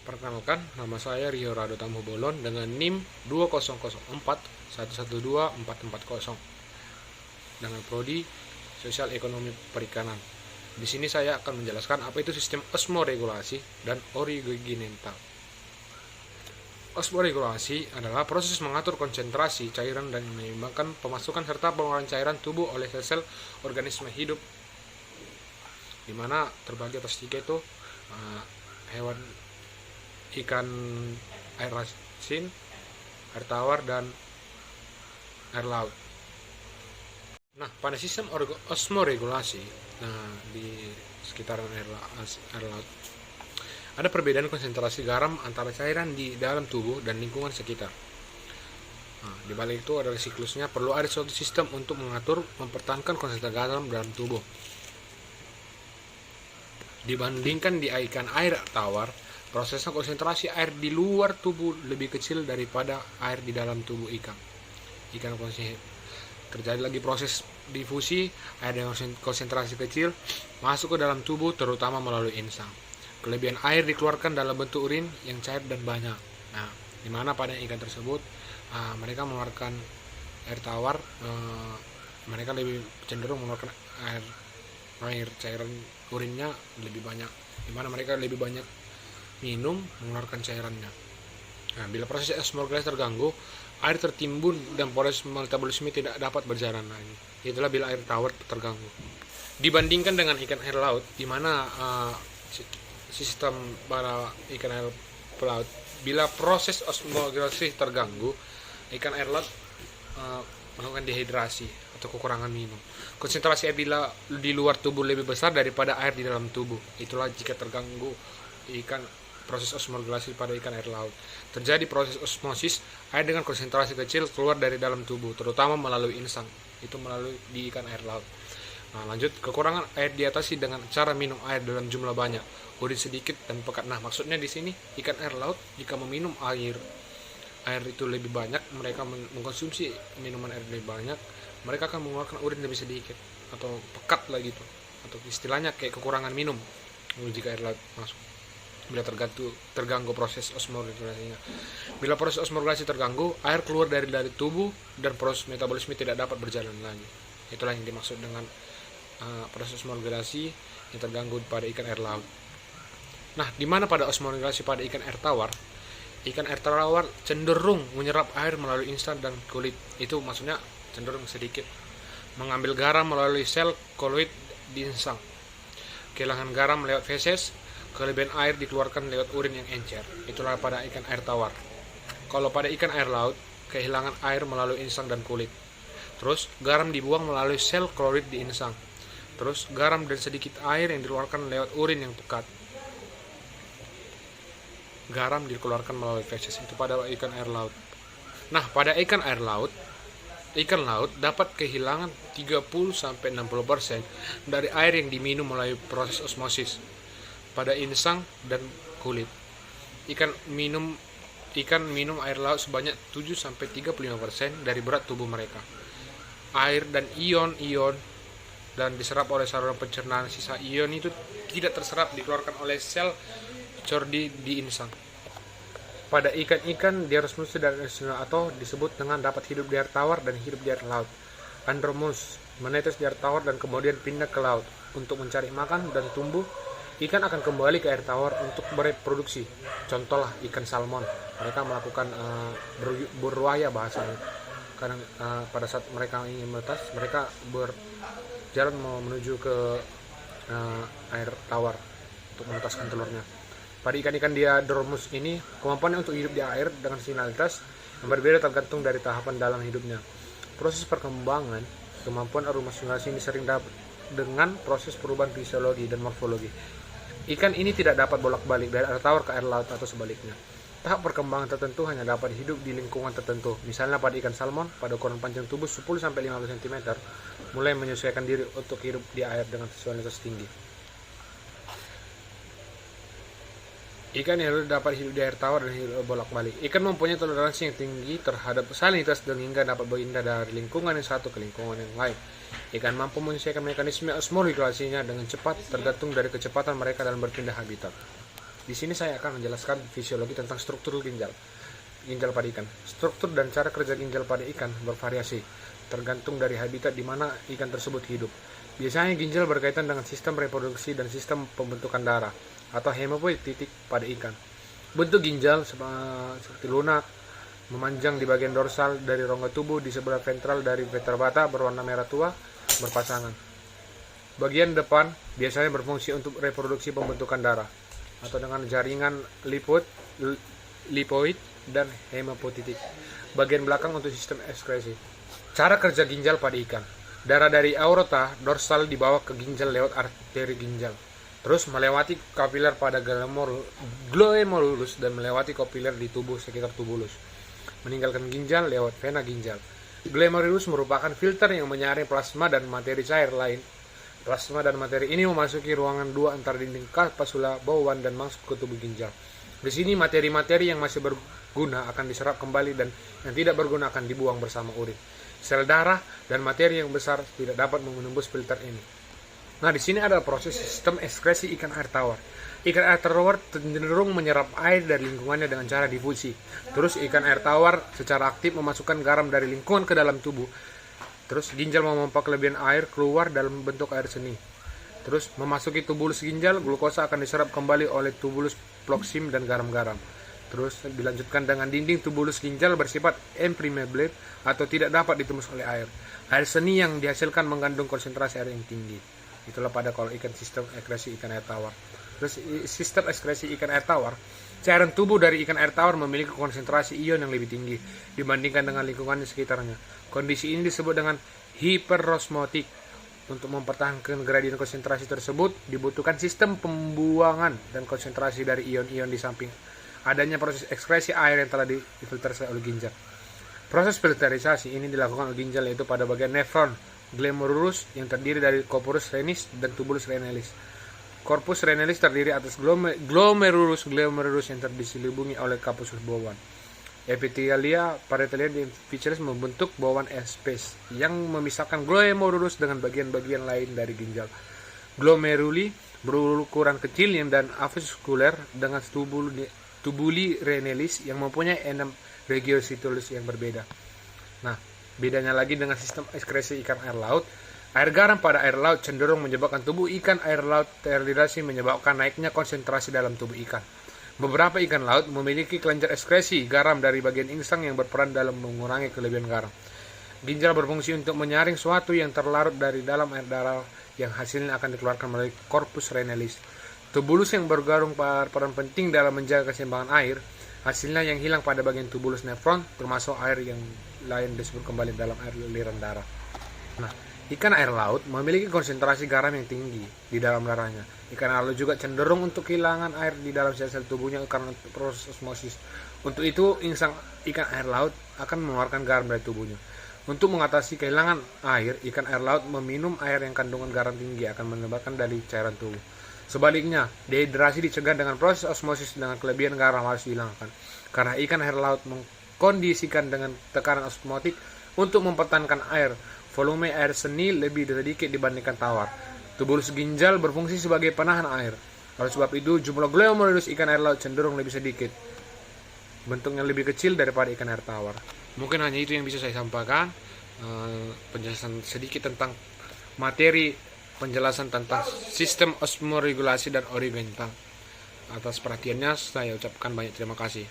Perkenalkan, nama saya Rio Rado Tambobolon dengan NIM 2004112440 dengan prodi Sosial Ekonomi Perikanan. Di sini saya akan menjelaskan apa itu sistem osmoregulasi dan originental. Osmoregulasi adalah proses mengatur konsentrasi cairan dan menyeimbangkan pemasukan serta pengeluaran cairan tubuh oleh sel-sel organisme hidup, di mana terbagi atas tiga itu hewan, ikan air asin, air tawar, dan air laut. Nah, pada sistem osmoregulasi, di sekitaran air laut, ada perbedaan konsentrasi garam antara cairan di dalam tubuh dan lingkungan sekitar. Di balik itu adalah siklusnya, perlu ada suatu sistem untuk mengatur, mempertahankan konsentrasi garam dalam tubuh. Dibandingkan di ikan air tawar, prosesnya konsentrasi air di luar tubuh lebih kecil daripada air di dalam tubuh ikan. Terjadi lagi proses difusi, air dengan konsentrasi kecil masuk ke dalam tubuh, terutama melalui insang. Kelebihan air dikeluarkan dalam bentuk urin yang cair dan banyak. Nah, di mana pada ikan tersebut mereka mengeluarkan air tawar, mereka lebih cenderung mengeluarkan air cairan urinnya lebih banyak, di mana mereka lebih banyak minum mengeluarkan cairannya. Nah, bila proses osmoregulasi terganggu, air tertimbun dan proses metabolisme tidak dapat berjalan lagi. Itulah bila air tawar terganggu. Dibandingkan dengan ikan air laut, di mana sistem para ikan air laut, bila proses osmoregulasi terganggu, ikan air laut melakukan dehidrasi atau kekurangan minum. Konsentrasi air bila di luar tubuh lebih besar daripada air di dalam tubuh. Itulah jika terganggu proses osmoregulasi pada ikan air laut. Terjadi proses osmosis, air dengan konsentrasi kecil keluar dari dalam tubuh, terutama melalui insang. Itu melalui di ikan air laut. Nah, lanjut, kekurangan air diatasi dengan cara minum air dalam jumlah banyak, urin sedikit dan pekat. Nah, maksudnya di sini ikan air laut jika meminum air itu lebih banyak, mereka mengkonsumsi minuman air lebih banyak, mereka akan mengeluarkan urin lebih sedikit atau pekat lah gitu, atau istilahnya kayak kekurangan minum jika air laut masuk bila terganggu proses osmoregulasinya. Bila proses osmoregulasi terganggu, air keluar dari tubuh dan proses metabolisme tidak dapat berjalan lagi. Itulah yang dimaksud dengan proses osmoregulasi yang terganggu pada ikan air laut. Nah, di mana pada osmoregulasi pada ikan air tawar? Ikan air tawar cenderung menyerap air melalui insang dan kulit. Itu maksudnya cenderung sedikit. Mengambil garam melalui sel koloid di insang. Kehilangan garam lewat feses, kelebihan air dikeluarkan lewat urin yang encer. Itulah pada ikan air tawar. Kalau pada ikan air laut, kehilangan air melalui insang dan kulit. Terus garam dibuang melalui sel klorid di insang. Terus garam dan sedikit air yang dikeluarkan lewat urin yang pekat. Garam dikeluarkan melalui feses. Itu pada ikan air laut. Nah, pada ikan laut dapat kehilangan 30-60% dari air yang diminum melalui proses osmosis pada insang dan kulit. Ikan minum air laut sebanyak 7-35% dari berat tubuh mereka. Air dan ion-ion dan diserap oleh saluran pencernaan. Sisa ion itu tidak terserap, dikeluarkan oleh sel cordi di insang. Pada ikan-ikan Diarosmus dan atau disebut dengan dapat hidup di air tawar dan hidup di air laut. Andromus menetes di air tawar dan kemudian pindah ke laut untuk mencari makan dan tumbuh. Ikan akan kembali ke air tawar untuk bereproduksi. Contohlah ikan salmon, mereka melakukan berbuaya bahasanya. Karena pada saat mereka ingin menetas, mereka berjalan menuju ke air tawar untuk menetaskan telurnya. Pada ikan-ikan Diarosmus ini, kemampuannya untuk hidup di air dengan signalitas yang berbeda tergantung dari tahapan dalam hidupnya. Proses perkembangan kemampuan osmoregulasi ini sering dengan proses perubahan fisiologi dan morfologi. Ikan ini tidak dapat bolak-balik dari air tawar ke air laut atau sebaliknya. Tahap perkembangan tertentu hanya dapat hidup di lingkungan tertentu. Misalnya pada ikan salmon, pada ukuran panjang tubuh 10-15 cm, mulai menyesuaikan diri untuk hidup di air dengan salinitas tinggi. Ikan yang dapat hidup di air tawar dan hidup bolak-balik. Ikan mempunyai toleransi yang tinggi terhadap salinitas dan hingga dapat berpindah dari lingkungan yang satu ke lingkungan yang lain. Ikan mampu menyesuaikan mekanisme osmoregulasinya dengan cepat tergantung dari kecepatan mereka dalam berpindah habitat. Di sini saya akan menjelaskan fisiologi tentang struktur ginjal pada ikan. Struktur dan cara kerja ginjal pada ikan bervariasi, tergantung dari habitat di mana ikan tersebut hidup. Biasanya ginjal berkaitan dengan sistem reproduksi dan sistem pembentukan darah atau hemopoietik pada ikan. Bentuk ginjal seperti lunak, memanjang di bagian dorsal dari rongga tubuh di sebelah ventral dari vertebrata berwarna merah tua berpasangan. Bagian depan biasanya berfungsi untuk reproduksi pembentukan darah atau dengan jaringan lipoid dan hemopoietik. Bagian belakang untuk sistem ekskresi. Cara kerja ginjal pada ikan. Darah dari aorta dorsal dibawa ke ginjal lewat arteri ginjal. Terus melewati kapiler pada glomerulus dan melewati kapiler di tubuh sekitar tubulus. Meninggalkan ginjal lewat vena ginjal. Glomerulus merupakan filter yang menyaring plasma dan materi cair lain. Plasma dan materi ini memasuki ruangan dua antara dinding kapsula bawaan dan masuk ke tubuh ginjal. Di sini materi-materi yang masih berguna akan diserap kembali dan yang tidak berguna akan dibuang bersama urin. Sel darah dan materi yang besar tidak dapat menembus filter ini. Nah, di sini ada proses sistem ekskresi ikan air tawar. Ikan air tawar cenderung menyerap air dari lingkungannya dengan cara difusi. Terus ikan air tawar secara aktif memasukkan garam dari lingkungan ke dalam tubuh. Terus ginjal memompa kelebihan air keluar dalam bentuk air seni. Terus memasuki tubulus ginjal, glukosa akan diserap kembali oleh tubulus floksim dan garam-garam. Terus dilanjutkan dengan dinding tubulus ginjal bersifat impermeable atau tidak dapat ditembus oleh air. Air seni yang dihasilkan mengandung konsentrasi air yang tinggi. Itulah pada kalau ikan sistem ekskresi ikan air tawar. Terus sistem ekskresi ikan air tawar, cairan tubuh dari ikan air tawar memiliki konsentrasi ion yang lebih tinggi dibandingkan dengan lingkungan di sekitarnya. Kondisi ini disebut dengan hiperosmotik. Untuk mempertahankan gradien konsentrasi tersebut dibutuhkan sistem pembuangan dan konsentrasi dari ion-ion di samping adanya proses ekskresi air yang telah difilterisasi oleh ginjal. Proses filterisasi ini dilakukan oleh ginjal yaitu pada bagian nefron glomerulus yang terdiri dari corpus renis dan tubulus renalis. Corpus renalis terdiri atas glomerulus yang terdiselimungi oleh kapsul bawaan. Epithelia parietal di Fisheries membentuk bawaan space yang memisahkan glomerulus dengan bagian-bagian lain dari ginjal. Glomeruli berukuran kecil dan avaskuler dengan tubuli renalis yang mempunyai 6 regiocytolus yang berbeda. Nah, bedanya lagi dengan sistem ekskresi ikan air laut. Air garam pada air laut cenderung menyebabkan tubuh ikan air laut terhidrasi menyebabkan naiknya konsentrasi dalam tubuh ikan. Beberapa ikan laut memiliki kelenjar ekskresi garam dari bagian insang yang berperan dalam mengurangi kelebihan garam. Ginjal berfungsi untuk menyaring suatu yang terlarut dari dalam air darah yang hasilnya akan dikeluarkan melalui corpus renalis. Tubulus yang bergarung peran penting dalam menjaga keseimbangan air. Hasilnya yang hilang pada bagian tubulus nefron termasuk air yang lain disebut kembali dalam air aliran darah. Nah, ikan air laut memiliki konsentrasi garam yang tinggi di dalam darahnya. Ikan air laut juga cenderung untuk kehilangan air di dalam sel-sel tubuhnya karena proses osmosis. Untuk itu, insang ikan air laut akan mengeluarkan garam dari tubuhnya. Untuk mengatasi kehilangan air, ikan air laut meminum air yang kandungan garam tinggi akan menyebabkan dari cairan tubuh. Sebaliknya, dehidrasi dicegah dengan proses osmosis dengan kelebihan garam harus dihilangkan. Karena ikan air laut mengkondisikan dengan tekanan osmotik untuk mempertahankan air. Volume air seni lebih sedikit dibandingkan tawar. Tubulus ginjal berfungsi sebagai penahan air. Oleh sebab itu, jumlah glomerulus ikan air laut cenderung lebih sedikit. Bentuknya lebih kecil daripada ikan air tawar. Mungkin hanya itu yang bisa saya sampaikan. Penjelasan sedikit tentang materi penjelasan tentang sistem osmoregulasi dan oriental. Atas perhatiannya, saya ucapkan banyak terima kasih.